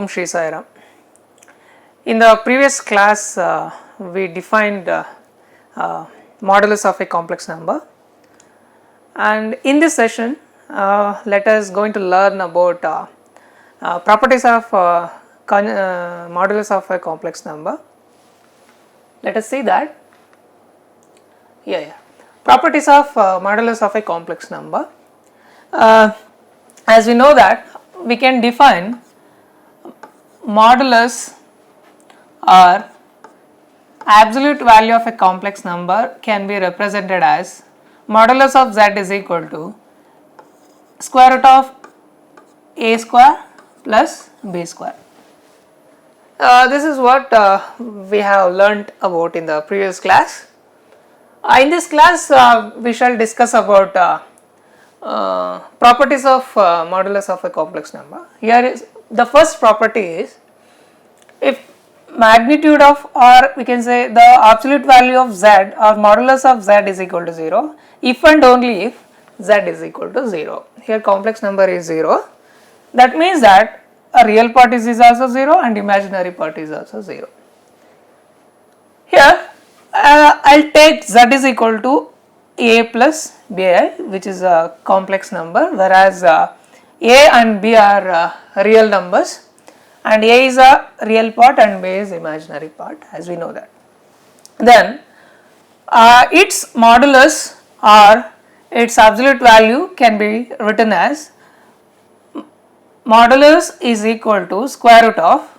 Om Shri Sai Ram. In the previous class, we defined modulus of a complex number, and in this session, let us going to learn about properties of modulus of a complex number. Let us see that. Properties of modulus of a complex number. As we know that we can define modulus or absolute value of a complex number can be represented as modulus of z is equal to square root of a square plus b square. This is what we have learnt about in the previous class. In this class we shall discuss about properties of modulus of a complex number. Here is the first property is, if magnitude of, or we can say the absolute value of z or modulus of z is equal to 0, if and only if z is equal to 0. Here complex number is 0, that means that a real part is also 0 and imaginary part is also 0. Here I will take z is equal to a plus bi, which is a complex number, whereas a and b are real numbers, and a is a real part and b is imaginary part, as we know that. Then its modulus or its absolute value can be written as modulus is equal to square root of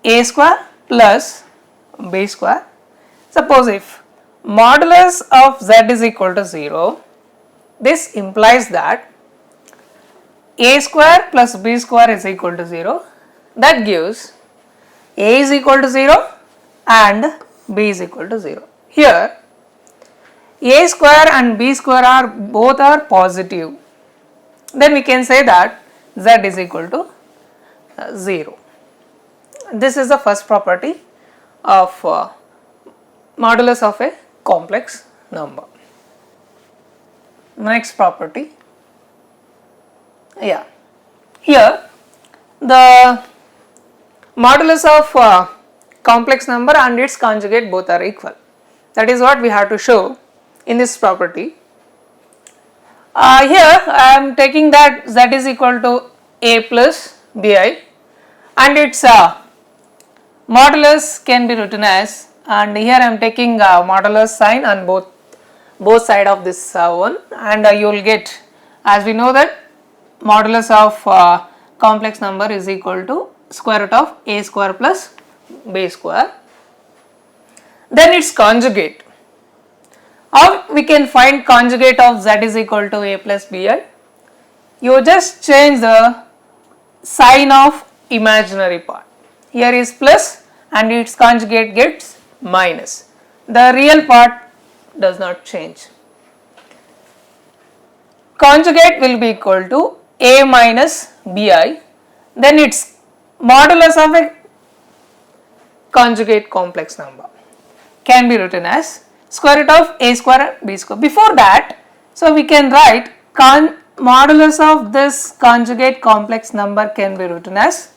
a square plus b square. Suppose if modulus of z is equal to 0, this implies that a square plus b square is equal to 0. That gives a is equal to 0 and b is equal to 0. Here a square and b square are both are positive, then we can say that z is equal to 0. This is the first property of modulus of a complex number. Next property, here the modulus of complex number and its conjugate both are equal. That is what we have to show in this property. Here I am taking that z is equal to a plus bi, and its modulus can be written as, and here I am taking modulus sign on both side of this one, and you will get, as we know that modulus of complex number is equal to square root of a square plus b square. Then its conjugate. How we can find conjugate of z is equal to a plus bi? You just change the sign of imaginary part. Here is plus and its conjugate gets minus. The real part does not change. Conjugate will be equal to a minus bi. Then its modulus of a conjugate complex number can be written as square root of a square b square. Before that, so we can write modulus of this conjugate complex number can be written as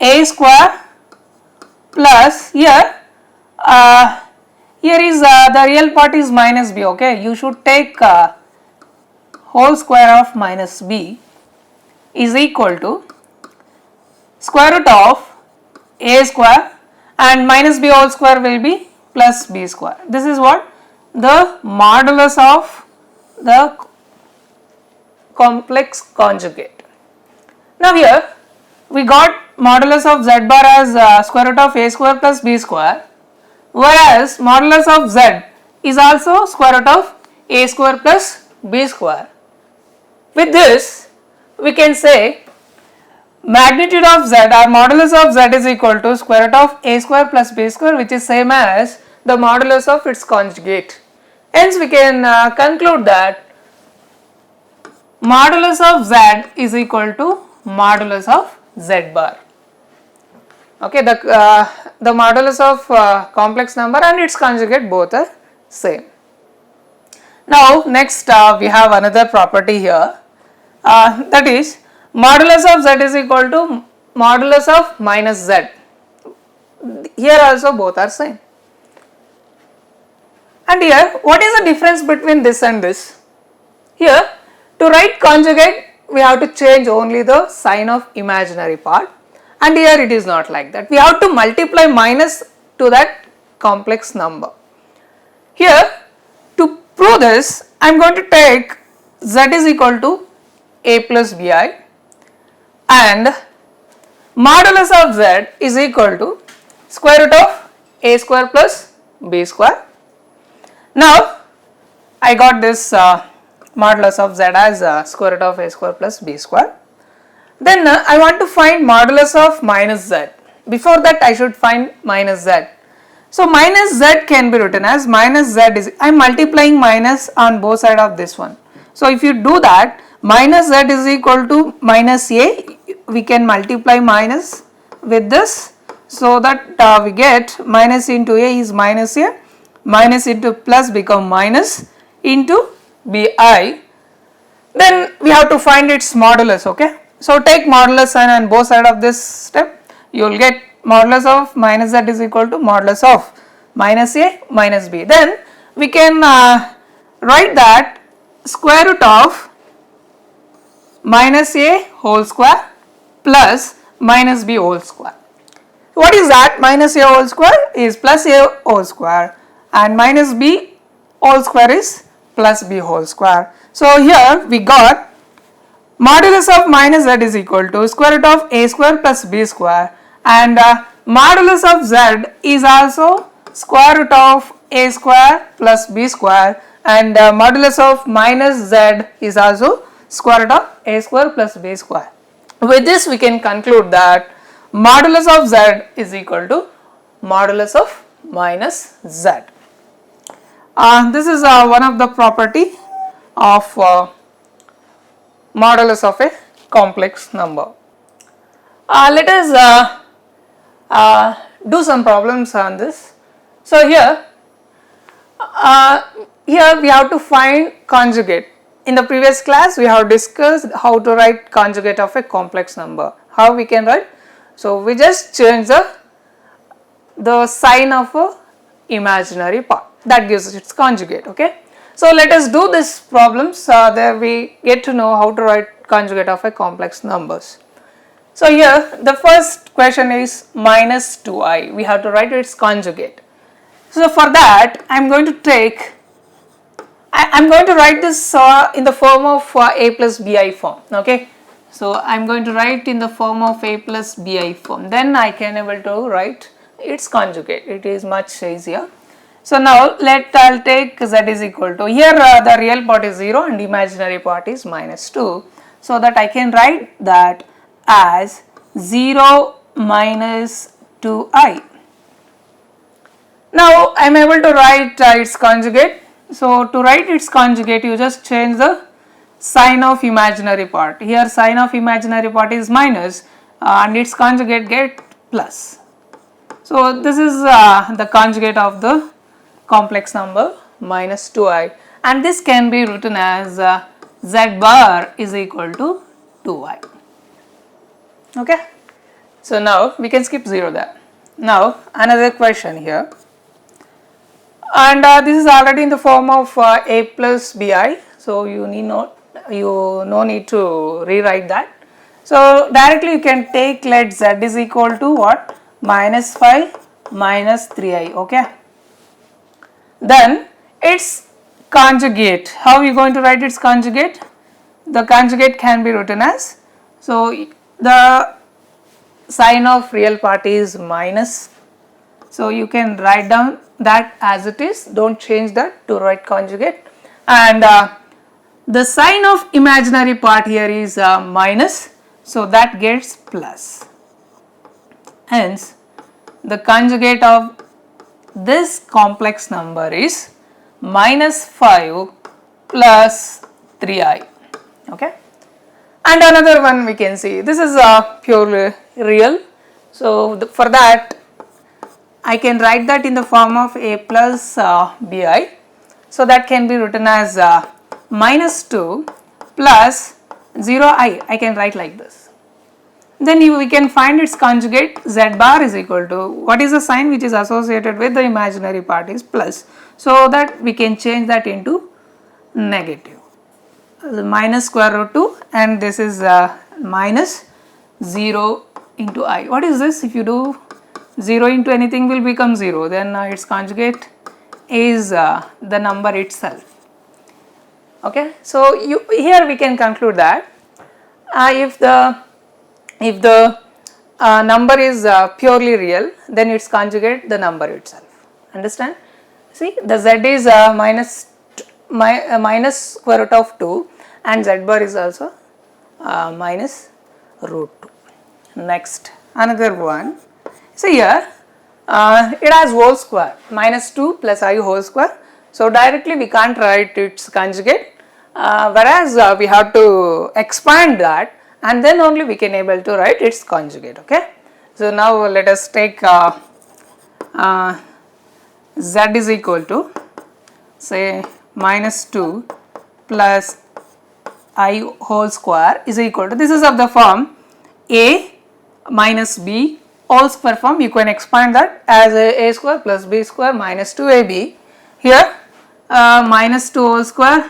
a square plus, here is the real part is minus b, okay. You should take whole square of minus b is equal to square root of a square and minus b whole square will be plus b square. This is what the modulus of the complex conjugate. Now here we got modulus of z bar as square root of a square plus b square, whereas modulus of z is also square root of a square plus b square. With this we can say magnitude of z or modulus of z is equal to square root of a square plus b square, which is same as the modulus of its conjugate. Hence we can conclude that modulus of z is equal to modulus of z bar. Okay, the modulus of complex number and its conjugate both are same. Now next we have another property here, that is modulus of z is equal to modulus of minus z. Here also both are same. And here, what is the difference between this and this? Here, to write conjugate, we have to change only the sign of imaginary part, and here it is not like that. We have to multiply minus to that complex number. Here, to prove this, I am going to take z is equal to a plus bi, and modulus of z is equal to square root of a square plus b square. Now, I got this modulus of z as square root of a square plus b square. Then I want to find modulus of minus z. Before that, I should find minus z. So, minus z can be written as minus z is, I am multiplying minus on both sides of this one. So, if you do that, minus z is equal to minus a, we can multiply minus with this, so that we get minus into a is minus a, minus into plus become minus into bi. Then we have to find its modulus, okay. So, take modulus sign on both sides of this step, you will get modulus of minus z is equal to modulus of minus a minus b. Then we can write that square root of minus a whole square plus minus b whole square. What is that? Minus a whole square is plus a whole square, and minus b whole square is plus b whole square. So, here we got modulus of minus z is equal to square root of a square plus b square, and modulus of z is also square root of a square plus b square, and modulus of minus z is also square root of a square plus b square. With this, we can conclude that modulus of z is equal to modulus of minus z. This is one of the property of modulus of a complex number. Let us do some problems on this. So, here we have to find conjugate. In the previous class, we have discussed how to write conjugate of a complex number. How we can write? So, we just change the sign of a imaginary part, that gives its conjugate, okay. So, let us do this problems, there we get to know how to write conjugate of a complex numbers. So, here the first question is minus 2i, we have to write its conjugate. So, for that I am going to take, I am going to write this in the form of a plus bi form, okay. So, I am going to write in the form of a plus bi form, then I can able to write its conjugate, it is much easier. So, now I will take z is equal to, here the real part is 0 and imaginary part is minus 2. So, that I can write that as 0 minus 2i. Now, I am able to write its conjugate. So, to write its conjugate, you just change the sign of imaginary part. Here sign of imaginary part is minus and its conjugate get plus. So, this is the conjugate of the complex number minus 2i, and this can be written as z bar is equal to 2i, okay. So, now we can skip 0 there. Now, another question here, and this is already in the form of a plus bi, so you no need to rewrite that. So, directly you can take, let z is equal to what, minus 5 minus 3i, okay. Then its conjugate, how are you going to write its conjugate? The conjugate can be written as, so the sign of real part is minus, so you can write down that as it is, don't change that to write conjugate, and the sign of imaginary part here is minus, so that gets plus. Hence, the conjugate of this complex number is minus 5 plus 3i, okay. And another one we can see, this is purely real, so for that I can write that in the form of a plus bi, so that can be written as minus 2 plus 0i, I can write like this. then we can find its conjugate. Z bar is equal to, what is the sign which is associated with the imaginary part is plus, so that we can change that into negative. Minus square root 2 and this is minus 0 into I. What is this? If you do 0 into anything will become 0, then its conjugate is the number itself. Okay, so here we can conclude that if the number is purely real, then its conjugate the number itself. Understand? See, the z is minus square root of 2 and z bar is also minus root 2. Next, another one. See here, it has whole square, minus 2 plus I whole square. So directly we can't write its conjugate, whereas we have to expand that and then only we can able to write its conjugate. Okay. So now let us take z is equal to, say, minus 2 plus I whole square is equal to, this is of the form a minus b whole square form. You can expand that as a square plus b square minus 2ab. Here minus 2 whole square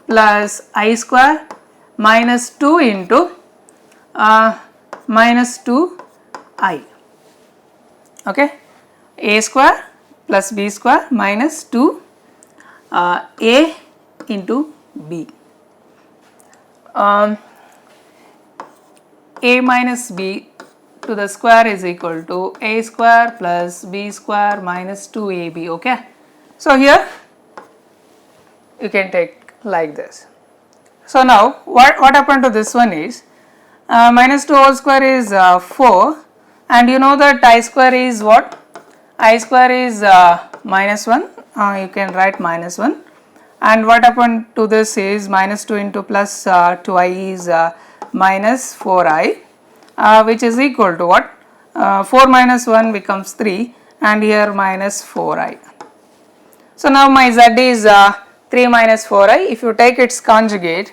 plus I square minus 2 into minus 2I. Okay, a square plus b square minus 2 a into b. A minus b to the square is equal to a square plus b square minus 2ab. Okay, so here you can take like this. So now what happened to this one is minus 2 whole square is 4, and you know that I square is what? I square is minus 1, you can write minus 1, and what happened to this is minus 2 into plus 2i is minus 4i, which is equal to what? 4 minus 1 becomes 3 and here minus 4i. So now my z is 3 minus 4i. If you take its conjugate,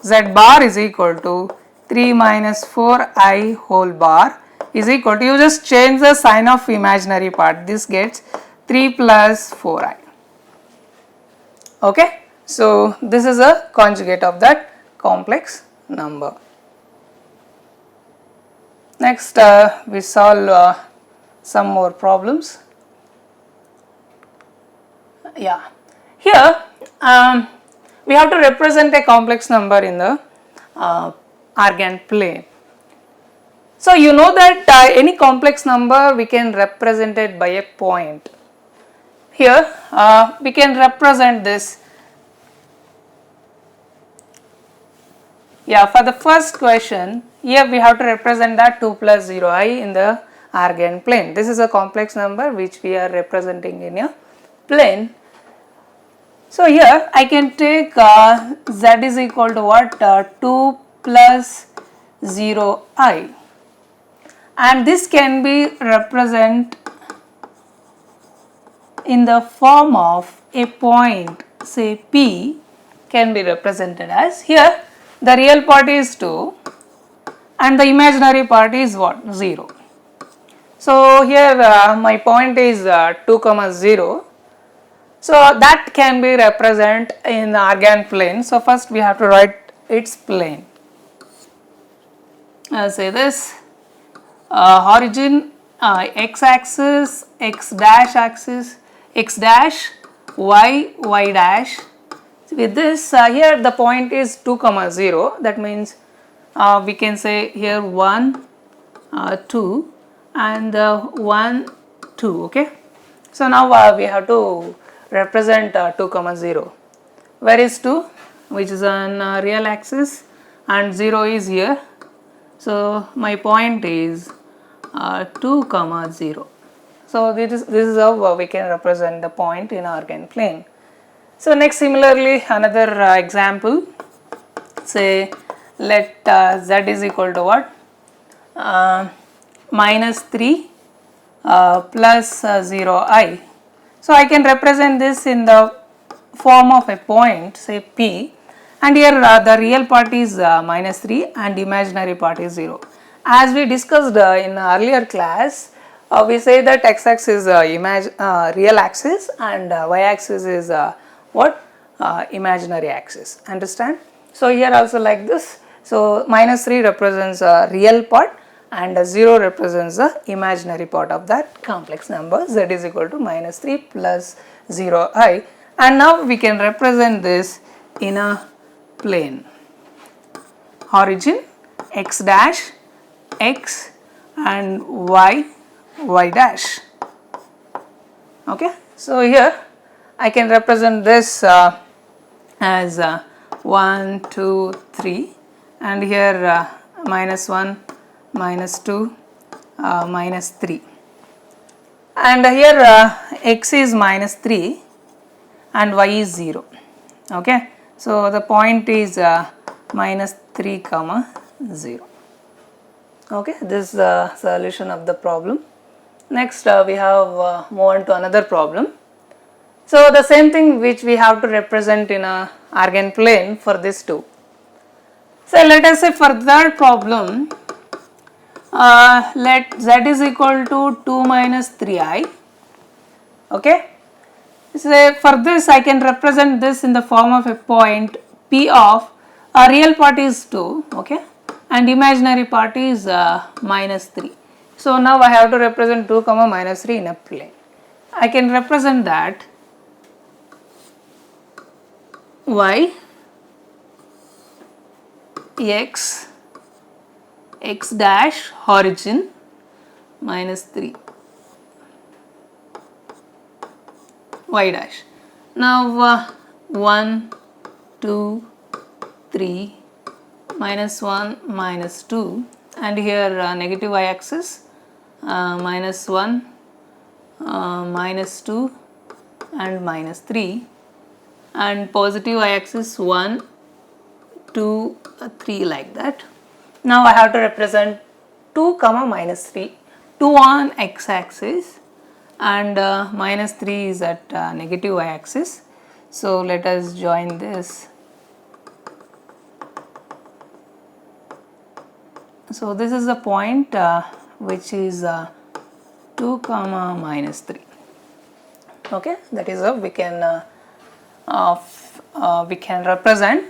z bar is equal to 3 minus 4i whole bar is equal to, you just change the sign of imaginary part, this gets 3 plus 4i. Okay, so this is a conjugate of that complex number. Next we solve some more problems. Yeah, here we have to represent a complex number in the Argand plane. So you know that any complex number we can represent it by a point. Here we can represent this. Yeah, for the first question, here we have to represent that 2 plus 0i in the Argand plane. This is a complex number which we are representing in a plane. So here I can take z is equal to what? 2 plus 0i, and this can be represented in the form of a point, say P can be represented as, here the real part is 2 and the imaginary part is what? 0. So here my point is 2 comma 0. So that can be represented in the Argand plane. So first we have to write its plane. Say this origin x axis, x dash, y dash. With this here the point is 2 comma 0, that means we can say here 1 2 and 1 2. Okay, so now we have to represent 2 comma 0. Where is 2? Which is on real axis, and 0 is here. So my point is 2 comma 0. So this is how we can represent the point in Argand plane. So next, similarly, another example. Say let z is equal to what? Minus 3 plus 0i. So I can represent this in the form of a point, say P, and here the real part is minus 3 and imaginary part is 0. As we discussed in earlier class, we say that x-axis is real axis and y-axis is what? Imaginary axis. Understand? So here also like this. So minus 3 represents a real part and 0 represents the imaginary part of that complex number. Z is equal to minus 3 plus 0i, and now we can represent this in a plane. Origin x dash, x and y, y dash. Okay, so here I can represent this as 1, 2, 3, and here minus 1, minus 2, minus 3, and here x is minus 3 and y is 0. Okay, so the point is minus 3 comma 0. Okay, this is the solution of the problem. Next we have move on to another problem. So the same thing which we have to represent in a Argand plane for this too. So let us say for that problem, let z is equal to 2 minus 3i. Okay, so for this I can represent this in the form of a point p of a real part is 2, okay, and imaginary part is minus 3. So now I have to represent 2 comma minus 3 in a plane. I can represent that y x x dash origin minus 3 y dash. Now 1, 2, 3, minus 1, minus 2, and here negative y axis minus 1, minus 2 and minus 3, and positive y axis 1, 2, 3 like that. Now I have to represent 2 comma minus 3, 2 on x axis and minus 3 is at negative y axis. So let us join this. So this is the point which is 2 comma minus 3. Okay, that is how we can represent.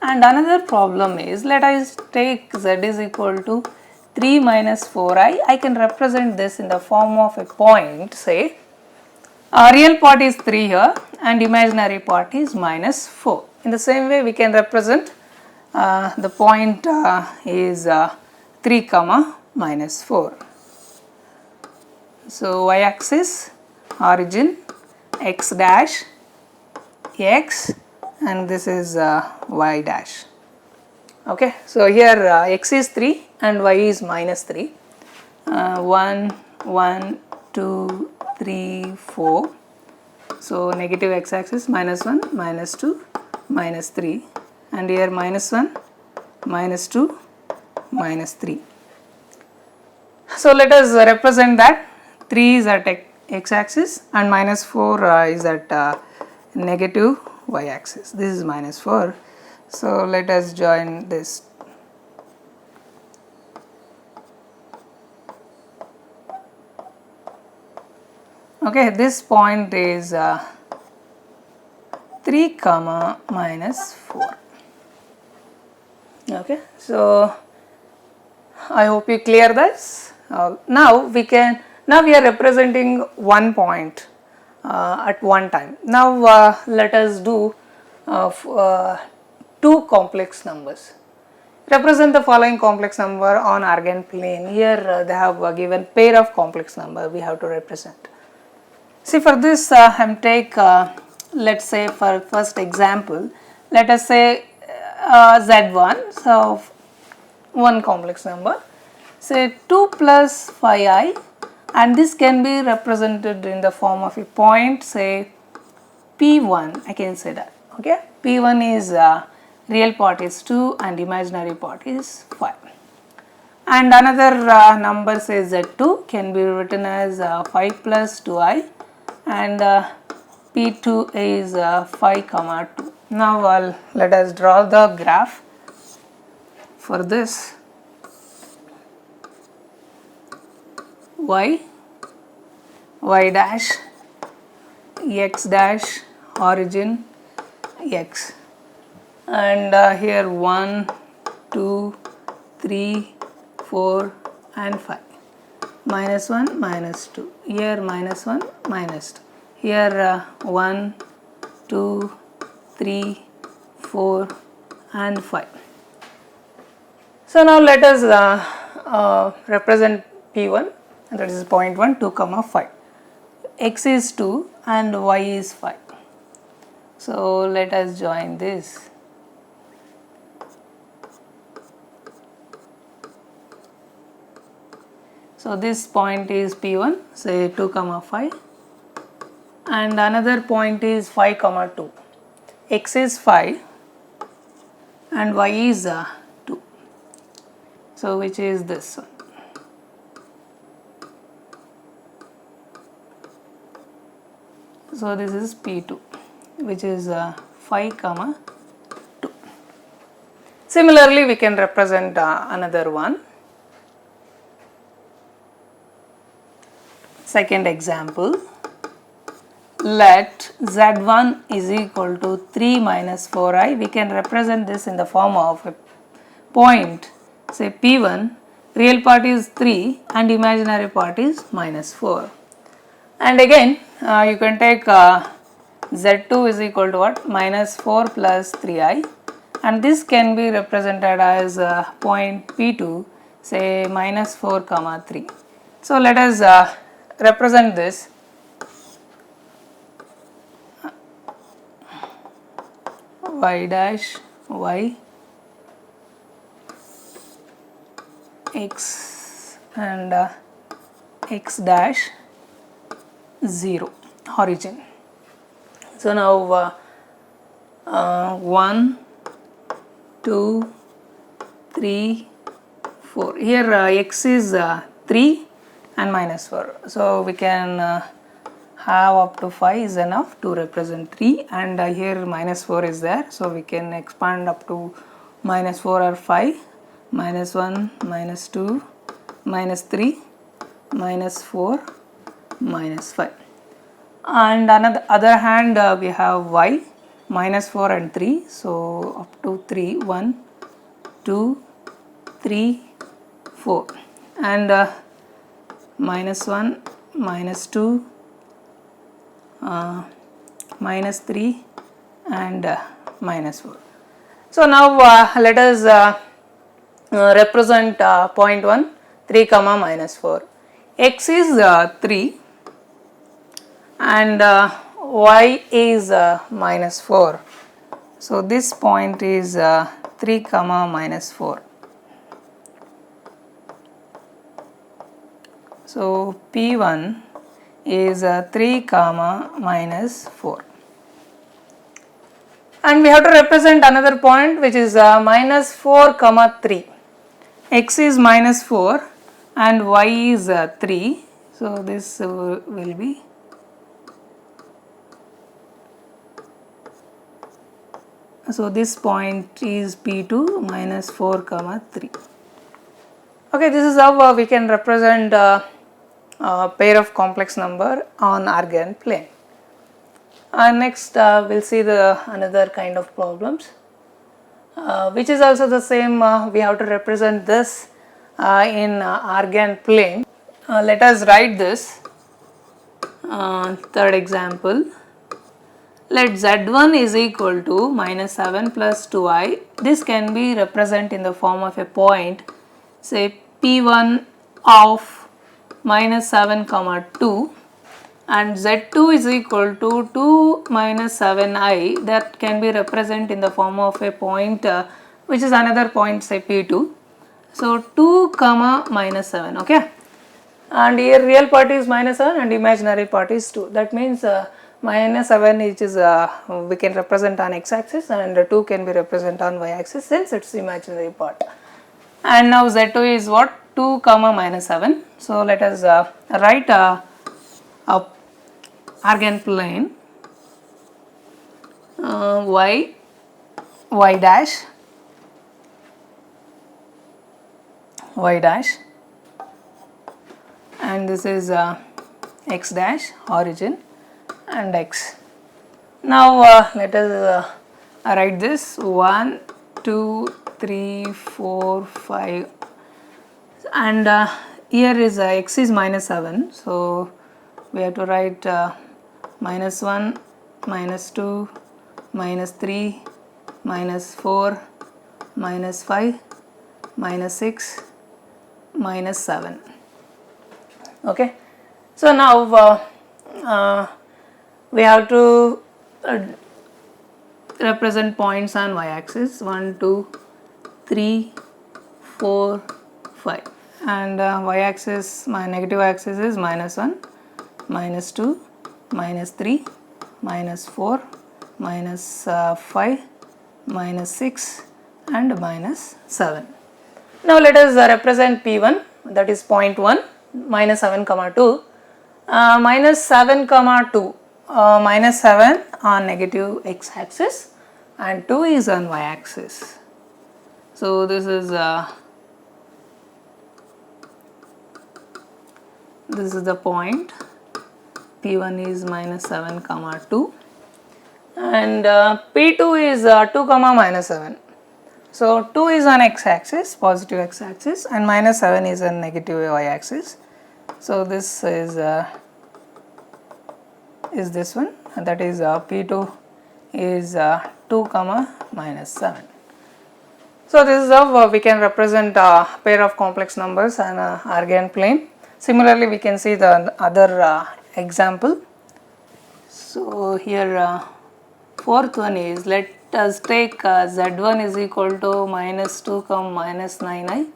And another problem is, let us take z is equal to 3 minus 4i. I can represent this in the form of a point, say real part is 3 here and imaginary part is minus 4. In the same way we can represent the point is 3 comma minus 4. So y axis origin x dash x and this is y dash. Okay, so here x is 3 and y is minus 3. 1, 1, 2, 3, 4. So negative x axis minus 1, minus 2, minus 3, and here minus 1, minus 2, minus 3. So let us represent that 3 is at x axis and minus 4 is at negative y axis. This is minus 4. So let us join this. Okay, this point is 3 comma minus 4. Okay, so I hope you clear this. Now we are representing one point at one time. Now let us do two complex numbers. Represent the following complex number on Argand plane. Here they have given pair of complex number we have to represent. See, for this take let's say for first example, let us say z1, so one complex number, say 2 plus 5i, and this can be represented in the form of a point, say p1, I can say that. Okay, p1 is real part is 2 and imaginary part is 5, and another number says z2 can be written as 5 plus 2i, and p2 is 5 comma 2. Now let us draw the graph for this. y, y dash, x dash, origin x, and here 1, 2, 3, 4 and 5, minus 1, minus 2, here minus 1, minus 2, here 1, 2, 3, 4 and 5. So now let us represent P1, that is point 1, 2 comma 5. X is 2 and y is 5. So let us join this. So this point is P1, say 2 comma 5, and another point is 5 comma 2. X is 5 and y is 2. So which is this one. So this is P2, which is 5 comma 2. Similarly, we can represent another one. Second example, let z1 is equal to 3 minus 4i. We can represent this in the form of a point, say P1, real part is 3 and imaginary part is minus 4. And again you can take z2 is equal to what? Minus 4 plus 3i, and this can be represented as point P2, say minus 4 comma 3. So let us represent this. Y dash y x and x dash 0 origin. So now 1, 2, 3, 4. Here x is 3 and minus 4. So we can have up to 5 is enough to represent 3, and here minus 4 is there. So we can expand up to minus 4 or 5, minus 1, minus 2, minus 3, minus 4, minus 5. And on the other hand we have y, minus 4 and 3. So up to 3, 1, 2, 3, 4, and minus 1, minus 2, minus 3 and minus 4. So now let us represent point 1, 3 comma minus 4. X is 3 and y is minus 4. So this point is 3 comma minus 4. So P1 is 3 comma minus 4, and we have to represent another point which is minus 4 comma 3. X is minus 4 and y is 3. So this will be so this point is P2 minus 4 comma 3. Okay, this is how we can represent pair of complex number on Argand plane. Next we'll see the another kind of problems which is also the same. We have to represent this in Argand plane. Let us write this. Third example, let z1 is equal to minus 7 plus 2i. This can be represented in the form of a point, say P1 of minus 7 comma 2, and z2 is equal to 2 minus 7i. That can be represented in the form of a point which is another point, say P2. So 2 comma minus 7, okay, and here real part is minus 7 and imaginary part is 2. That means minus 7 which is we can represent on x axis, and 2 can be represented on y axis since it's imaginary part. And now z2 is what? 2 comma minus 7. So let us write a Argand plane y dash and this is x dash origin and x. Now let us write this 1, 2, 3, 4, 5 and here is x is minus 7, so we have to write minus 1, minus 2, minus 3, minus 4, minus 5, minus 6, minus 7. Okay, so now we have to represent points on y-axis 1, 2, 3, 4, 5 and y-axis, my negative axis is minus 1, minus 2, minus 3, minus 4, minus 5, minus 6 and minus 7. Now let us represent P1, that is point 1, minus 7 comma 2, minus 7 comma 2, minus 7 on negative x axis and 2 is on y axis. So this is the point. P1 is minus 7 comma 2 and P2 is 2 comma minus 7. So 2 is on x axis, positive x axis, and minus 7 is on negative y axis. So this is this one, and that is P2 is 2 comma minus 7. So this is how we can represent a pair of complex numbers on a Argand plane. Similarly, we can see the other example. So here fourth one is, let us take z1 is equal to minus 2 comma minus 9i,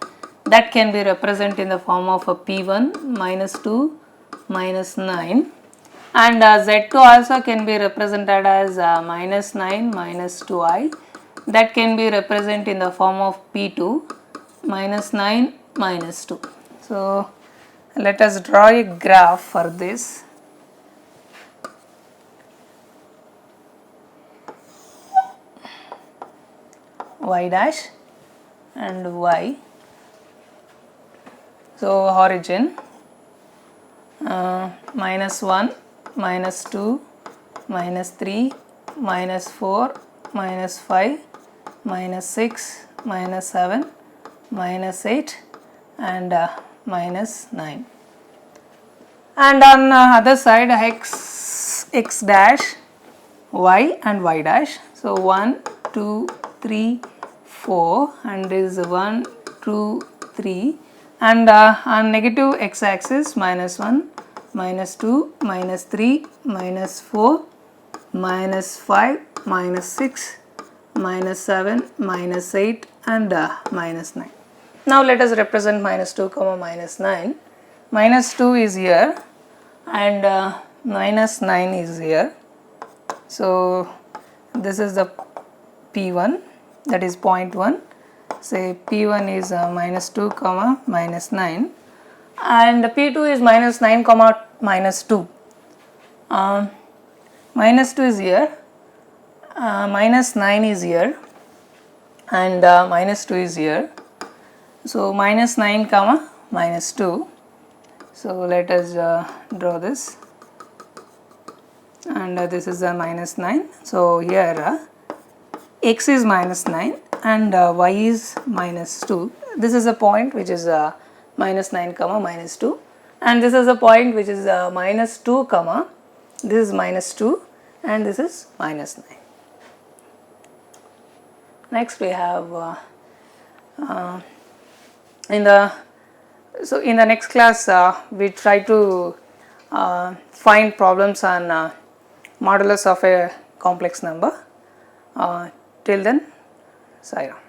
that can be represented in the form of a p1 minus 2 minus 9 and z2 also can be represented as minus 9 minus 2i, that can be represented in the form of p2 minus 9 minus 2. So let us draw a graph for this. Y dash and y. So origin minus 1, minus 2, minus 3, minus 4, minus 5, minus 6, minus 7, minus 8 and minus 9. And on other side x dash, y and y dash. So 1, 2, 3, 4 and is 1, 2, 3 and on negative x axis minus 1, minus 2, minus 3, minus 4, minus 5, minus 6, minus 7, minus 8 and minus 9. Now let us represent minus 2 comma minus 9. Minus 2 is here and minus 9 is here. So this is the P1, that is point 1. Say P1 is minus 2 comma minus 9 and P2 is minus 9 comma minus 2. Minus 2 is here, minus 9 is here and minus 2 is here. So minus 9 comma minus 2. So let us draw this, and this is a minus 9. So here x is minus 9 and y is minus 2. This is a point which is minus 9 comma minus 2 and this is a point which is minus 2 comma, this is minus 2 and this is minus 9. Next we have in the next class we try to find problems on modulus of a complex number. Till then, Sai Ram.